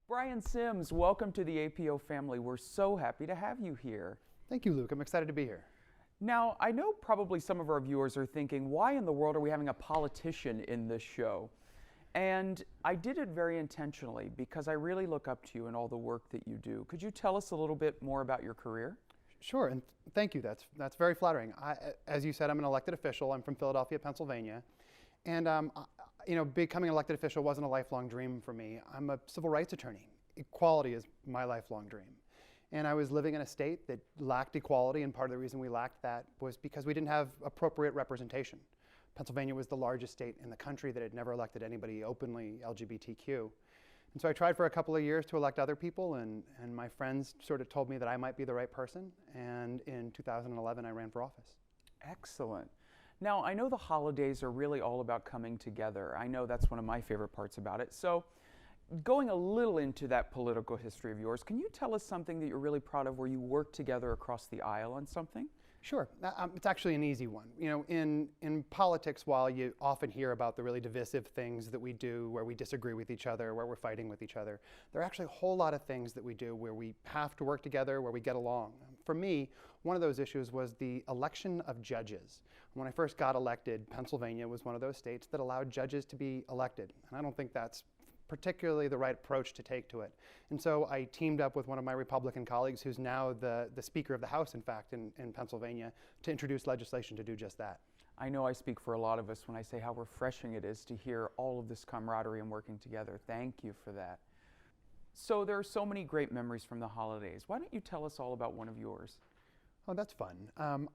Brian Sims, welcome to the APO family. We're so happy to have you here. Thank you, Luke. I'm excited to be here. Now, I know probably some of our viewers are thinking, why in the world are we having a politician in this show? And I did it very intentionally because I really look up to you and all the work that you do. Could you tell us a little bit more about your career? Sure, and thank you. That's very flattering. As you said, I'm an elected official. I'm from Philadelphia, Pennsylvania. And becoming an elected official wasn't a lifelong dream for me. I'm a civil rights attorney. Equality is my lifelong dream. And I was living in a state that lacked equality, and part of the reason we lacked that was because we didn't have appropriate representation. Pennsylvania was the largest state in the country that had never elected anybody openly LGBTQ. And so I tried for a couple of years to elect other people, and my friends sort of told me that I might be the right person. And in 2011, I ran for office. Excellent. Now, I know the holidays are really all about coming together. I know that's one of my favorite parts about it. So, going a little into that political history of yours, can you tell us something that you're really proud of where you worked together across the aisle on something? Sure. It's actually an easy one. You know, in politics, while you often hear about the really divisive things that we do where we disagree with each other, where we're fighting with each other, there are actually a whole lot of things that we do where we have to work together, where we get along. For me, one of those issues was the election of judges. When I first got elected, Pennsylvania was one of those states that allowed judges to be elected. And I don't think that's particularly the right approach to take to it. And so I teamed up with one of my Republican colleagues, who's now the Speaker of the House, in fact, in Pennsylvania, to introduce legislation to do just that. I know I speak for a lot of us when I say how refreshing it is to hear all of this camaraderie and working together. Thank you for that. So there are so many great memories from the holidays. Why don't you tell us all about one of yours? Oh, that's fun.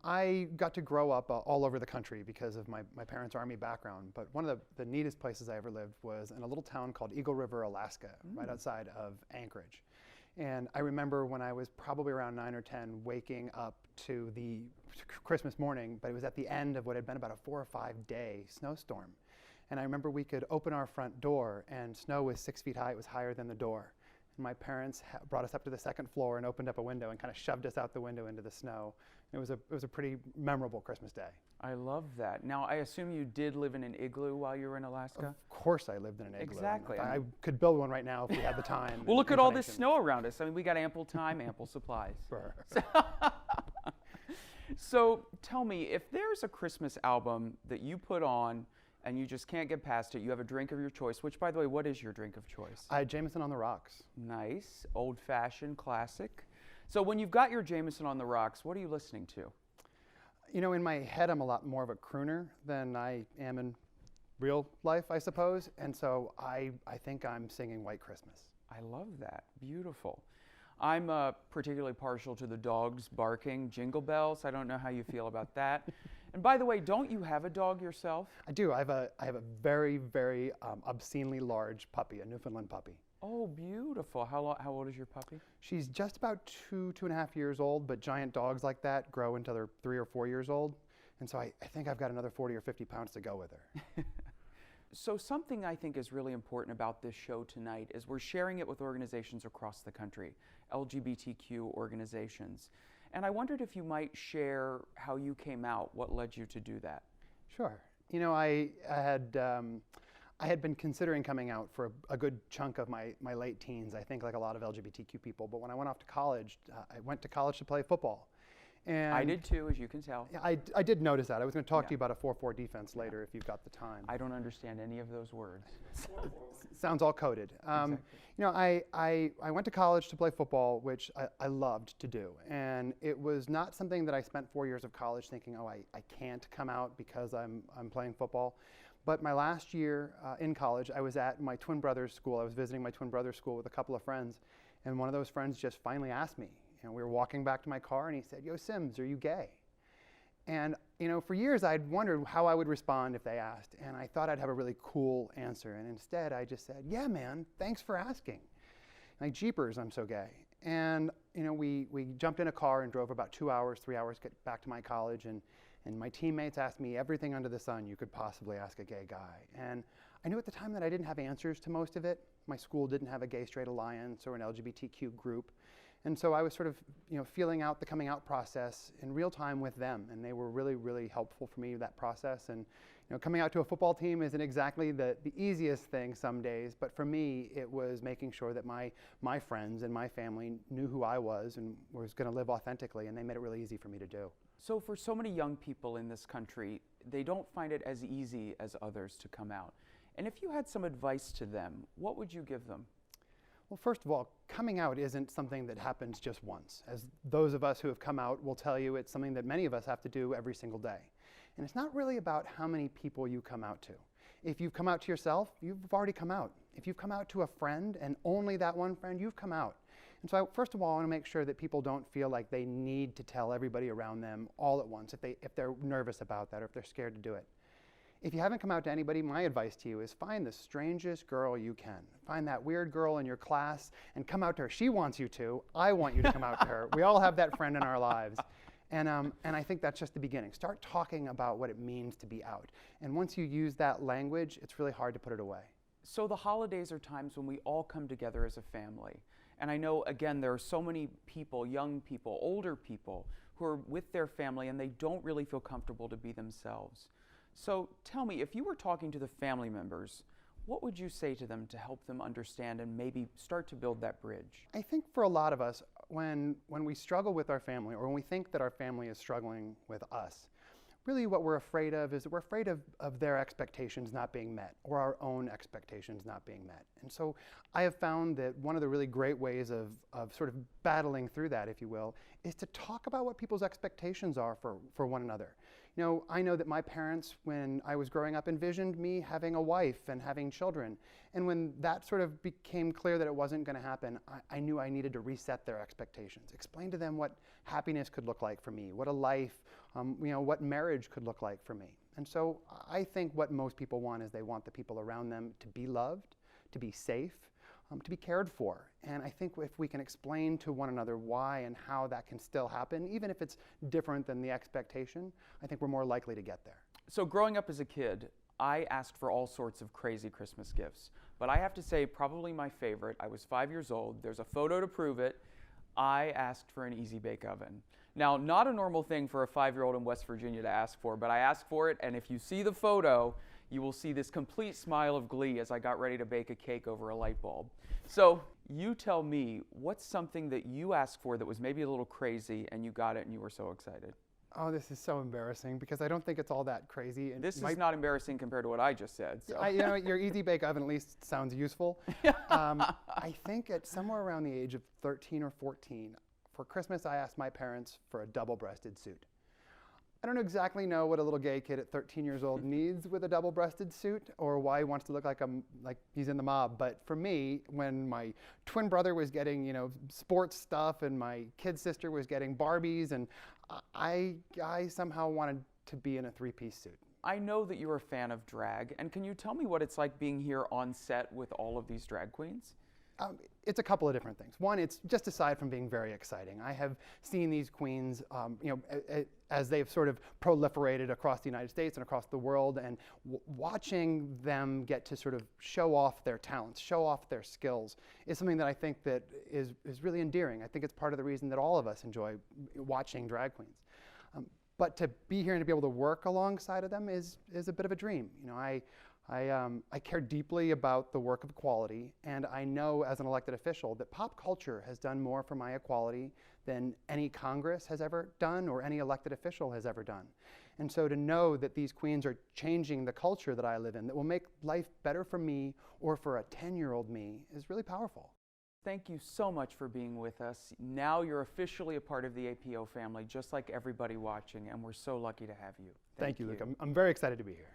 I got to grow up all over the country because of my parents' Army background, but one of the neatest places I ever lived was in a little town called Eagle River, Alaska, right outside of Anchorage. And I remember when I was probably around 9 or 10 waking up to the Christmas morning, but it was at the end of what had been about a 4 or 5 day snowstorm. And I remember we could open our front door and snow was 6 feet high. It was higher than the door. And my parents brought us up to the second floor and opened up a window and kind of shoved us out the window into the snow. It was a pretty memorable Christmas day. I love that. Now, I assume you did live in an igloo while you were in Alaska? Of course I lived in an igloo. Exactly. I could build one right now if we had the time. Well, look at all this snow around us. I mean, we got ample time, ample supplies. Sure. So tell me, if there's a Christmas album that you put on and you just can't get past it, you have a drink of your choice, which, by the way, what is your drink of choice? Jameson on the Rocks. Nice, old-fashioned, classic. So when you've got your Jameson on the rocks, what are you listening to? You know, in my head, I'm a lot more of a crooner than I am in real life, I suppose. And so I think I'm singing White Christmas. I love that. Beautiful. I'm particularly partial to the dogs barking Jingle Bells. I don't know how you feel about that. And by the way, don't you have a dog yourself? I do. I have a very, very obscenely large puppy, a Newfoundland puppy. Oh, beautiful. How old is your puppy? She's just about 2.5 years old, but giant dogs like that grow until they're 3 or 4 years old. And so I think I've got another 40 or 50 pounds to go with her. So something I think is really important about this show tonight is we're sharing it with organizations across the country, LGBTQ organizations. And I wondered if you might share how you came out, what led you to do that? Sure. You know, I had been considering coming out for a good chunk of my late teens, I think like a lot of LGBTQ people. But when I went off to college, I went to college to play football. And I did too, as you can tell. Yeah, I did notice that. I was going to talk to you about a 4-4 defense later if you've got the time. I don't understand any of those words. Sounds all coded. Exactly. You know, I went to college to play football, which I loved to do. And it was not something that I spent 4 years of college thinking, oh, I can't come out because I'm playing football. But my last year in college, I was at my twin brother's school. I was visiting my twin brother's school with a couple of friends. And one of those friends just finally asked me, you know, we were walking back to my car and he said, "Yo, Sims, are you gay?" And you know, for years I'd wondered how I would respond if they asked, and I thought I'd have a really cool answer, and instead I just said, "Yeah, man, thanks for asking. Like, jeepers, I'm so gay." And you know, we jumped in a car and drove about 2 hours, 3 hours to get back to my college, and my teammates asked me everything under the sun you could possibly ask a gay guy. And I knew at the time that I didn't have answers to most of it. My school didn't have a gay straight alliance or an LGBTQ group. And so I was sort of, feeling out the coming out process in real time with them, and they were really, really helpful for me with that process. And coming out to a football team isn't exactly the easiest thing some days, but for me, it was making sure that my friends and my family knew who I was and was going to live authentically, and they made it really easy for me to do. So for so many young people in this country, they don't find it as easy as others to come out. And if you had some advice to them, what would you give them? Well, first of all, coming out isn't something that happens just once. As those of us who have come out will tell you, it's something that many of us have to do every single day. And it's not really about how many people you come out to. If you've come out to yourself, you've already come out. If you've come out to a friend and only that one friend, you've come out. And so first of all, I want to make sure that people don't feel like they need to tell everybody around them all at once if they're nervous about that or if they're scared to do it. If you haven't come out to anybody, my advice to you is find the strangest girl you can. Find that weird girl in your class and come out to her. She wants you to. I want you to come out to her. We all have that friend in our lives. And I think that's just the beginning. Start talking about what it means to be out. And once you use that language, it's really hard to put it away. So the holidays are times when we all come together as a family. And I know, again, there are so many people, young people, older people, who are with their family and they don't really feel comfortable to be themselves. So tell me, if you were talking to the family members, what would you say to them to help them understand and maybe start to build that bridge? I think for a lot of us, when we struggle with our family or when we think that our family is struggling with us, really what we're afraid of is that we're afraid of their expectations not being met or our own expectations not being met. And so I have found that one of the really great ways of sort of battling through that, if you will, is to talk about what people's expectations are for one another. I know that my parents, when I was growing up, envisioned me having a wife and having children. And when that sort of became clear that it wasn't going to happen, I knew I needed to reset their expectations. Explain to them what happiness could look like for me, what a life, what marriage could look like for me. And so I think what most people want is they want the people around them to be loved, to be safe, to be cared for. And I think if we can explain to one another why and how that can still happen, even if it's different than the expectation, I think we're more likely to get there. So growing up as a kid, I asked for all sorts of crazy Christmas gifts. But I have to say, probably my favorite, I was 5 years old, there's a photo to prove it, I asked for an Easy Bake Oven. Now, not a normal thing for a 5-year-old in West Virginia to ask for, but I asked for it, and if you see the photo, you will see this complete smile of glee as I got ready to bake a cake over a light bulb. So you tell me, what's something that you asked for that was maybe a little crazy and you got it and you were so excited? Oh, this is so embarrassing because I don't think it's all that crazy. And this is not embarrassing compared to what I just said. So. Your Easy Bake Oven at least sounds useful. I think at somewhere around the age of 13 or 14, for Christmas I asked my parents for a double-breasted suit. I don't exactly know what a little gay kid at 13 years old needs with a double-breasted suit or why he wants to look like he's in the mob. But for me, when my twin brother was getting, sports stuff and my kid sister was getting Barbies, and I somehow wanted to be in a three-piece suit. I know that you're a fan of drag, and can you tell me what it's like being here on set with all of these drag queens? It's a couple of different things. One, it's just aside from being very exciting. I have seen these queens, as they've sort of proliferated across the United States and across the world, and watching them get to sort of show off their talents, show off their skills, is something that I think that is really endearing. I think it's part of the reason that all of us enjoy watching drag queens. But to be here and to be able to work alongside of them is a bit of a dream. I care deeply about the work of equality, and I know as an elected official that pop culture has done more for my equality than any Congress has ever done or any elected official has ever done. And so to know that these queens are changing the culture that I live in, that will make life better for me or for a 10-year-old me, is really powerful. Thank you so much for being with us. Now you're officially a part of the APO family, just like everybody watching, and we're so lucky to have you. Thank you, Luke. I'm very excited to be here.